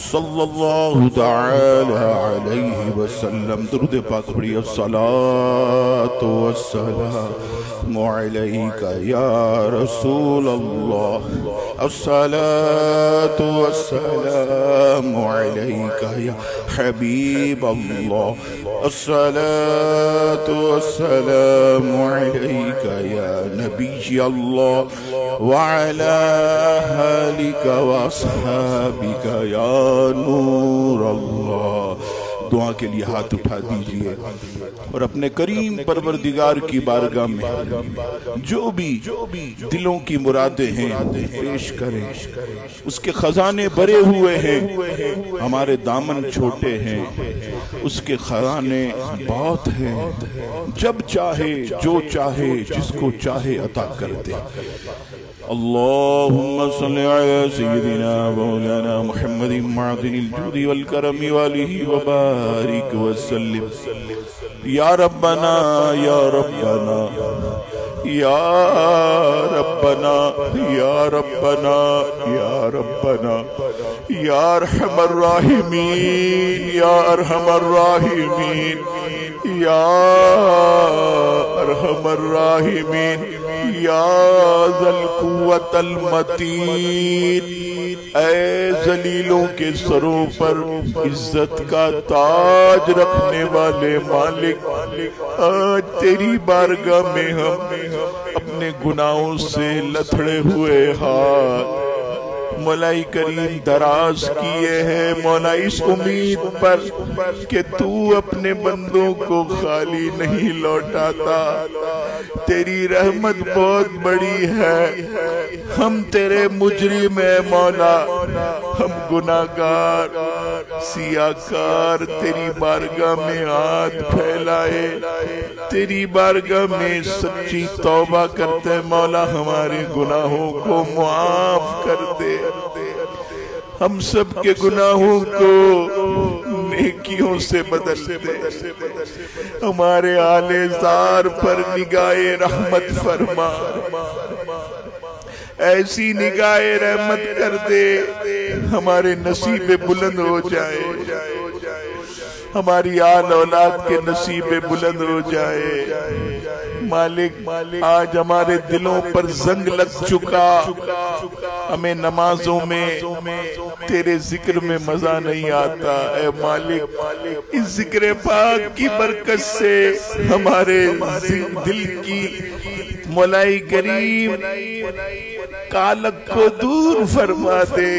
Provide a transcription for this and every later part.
सल्लल्लाहु ताला अलैहि वसल्लम। दुरूद पाक पढ़िए। अस्सलातु वस्सलामु अलैका या रसूल अल्लाह, अस्सलातु वस्सलामु अलैका या हबीब अल्लाह, अस्सलातु वस्सलामु अलैका या नबी अल्लाह, व अला आलिका व अस्हाबिका या नूर अल्लाह। दुआ के लिए हाथ उठा दीजिए और अपने करीम परवरदिगार की बारगाह में जो भी दिलों की मुरादें हैं पेश करें। उसके खजाने भरे हुए हैं, हमारे दामन छोटे हैं, उसके खजाने बहुत हैं। जब चाहे जो चाहे जिसको चाहे अता कर दे। अल्लाहुम्मा सल्लि अला सय्यिदिना मौलाना मुहम्मदिन मअदिनिल जुदी वल करमी वालिहि व बारिक व सल्लिम। या रब्बना या रब्बना या रब्बना या रब्बना या रब्बना या अरहमर राहिमीन या अरहमर राहिमीन या अरहमर राहिमीन या ज़ल कुव्वतल मतीन। ऐ जलीलों के सरों पर इज्जत का ताज रखने वाले मालिक, आज तेरी बारगाह में हम अपने गुनाहों से लथड़े हुए हाथ मौलाई करीम दराज किए हैं। मौला इस उम्मीद पर कि तू अपने बंदों को खाली नहीं लौटाता। तेरी रहमत बहुत बड़ी है। हम तेरे मुजरिम है मौला, हम गुनाहगार सियाकार तेरी बारगाह में हाथ फैलाए, तेरी बारगाह में सच्ची तौबा करते मौला हमारे गुनाहों को मुआफ कर दे। हम सब के गुनाहों को नेकियों से बदल दे। हमारे आले ज़ार पर निगाहे रहमत फरमा, ऐसी निगाहे रहमत कर दे हमारे नसीबे बुलंद हो जाए, हमारी आल औलाद के नसीबे बुलंद हो जाए। मालिक आज हमारे दिलों पर जंग लग चुका, हमें नमाजों में तेरे जिक्र में मजा नहीं आता। ऐ मालिक इस जिक्र पाक की बरकत से हमारे दिल की मौलाई करीम कालक को दूर फरमा दे।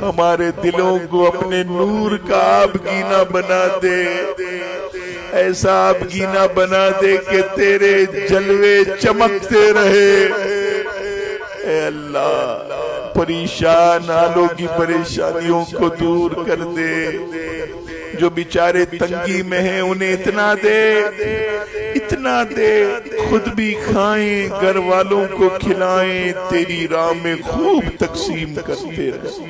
हमारे दिलों को अपने नूर का आबगीना बना दे, ऐसा आबगीना बना दे कि तेरे जलवे चमकते रहे। ऐ अल्लाह परेशान हालों की परेशानियों को दूर कर दे। जो बेचारे तंगी में हैं उन्हें इतना दे खुद भी खाएं, घर वालों को खिलाएं, तेरी राह में खूब तकसीम करते रहे।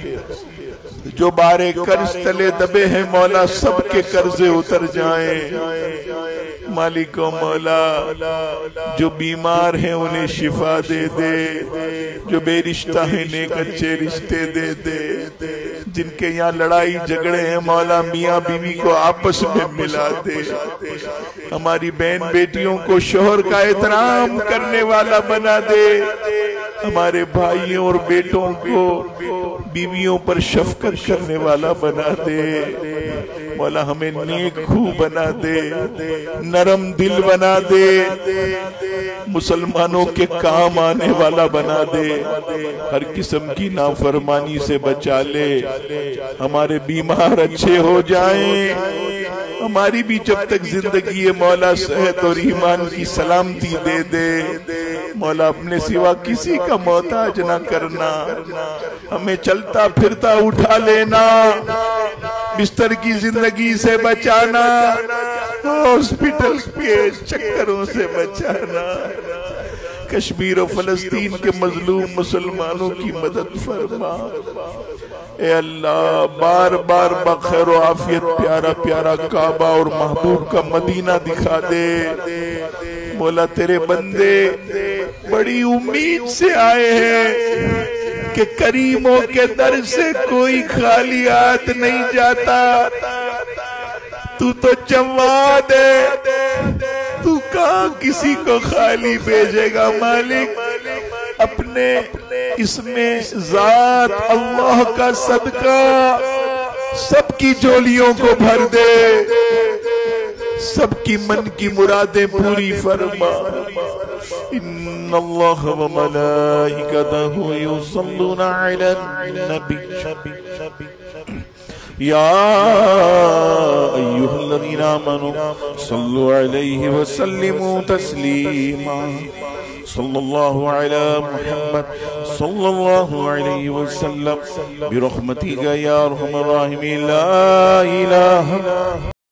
जो बारे कर्ज तले दबे हैं मौला सबके कर्जे उतर जाएं। मालिक ओ मौला जो बीमार हैं उन्हें शिफा दे दे, जो बेरिश्ता हैं नेक अच्छे रिश्ते दे दे, जिनके यहाँ लड़ाई झगड़े हैं मौला मियाँ बीवी को आपस में मिला दे। हमारी बहन बेटियों को शोहर का एहतराम करने वाला बना दे, ہمارے بھائیوں اور بیٹوں کو بیویوں پر شفقت کرنے والا بنا دے مولا، ہمیں نیک خو بنا دے، نرم دل بنا دے، مسلمانوں کے کام آنے والا بنا دے، ہر قسم کی نافرمانی سے بچا لے، ہمارے بیمار اچھے ہو جائیں، ہماری بھی جب تک زندگی ہے مولا صحت اور ایمان کی سلامتی دے دے مولا، اپنے سوا کسی کا محتاج نہ کرنا، ہمیں چلتا پھرتا اٹھا لینا، بستر کی زندگی سے بچانا، ہاسپٹل کے چکروں سے بچانا، کشمیر و فلسطین کے مظلوم مسلمانوں کی مدد فرما اے اللہ، بار بار بخیر و عافیت پیارا پیارا کعبہ اور محبوب کا مدینہ دکھا دے مولا، تیرے بندے بڑی امید سے آئے ہیں کہ کریموں کے در سے کوئی خالی ہاتھ نہیں جاتا، تو جواد ہے، تو کہاں کسی کو خالی بھیجے گا مالک، اپنے اس میں ذات اللہ کا صدقہ سب کی جولیوں کو بھر دے، سب کی من کی مرادیں پوری فرما۔ ان اللہ و ملائکتہ یصلون علی النبی یا ایھا الذین آمنوا صلوا علیہ وسلموا تسلیما، صلی اللہ علی محمد صلی اللہ علیہ وسلم برحمتک یا ارحم الراحمین، لا الہ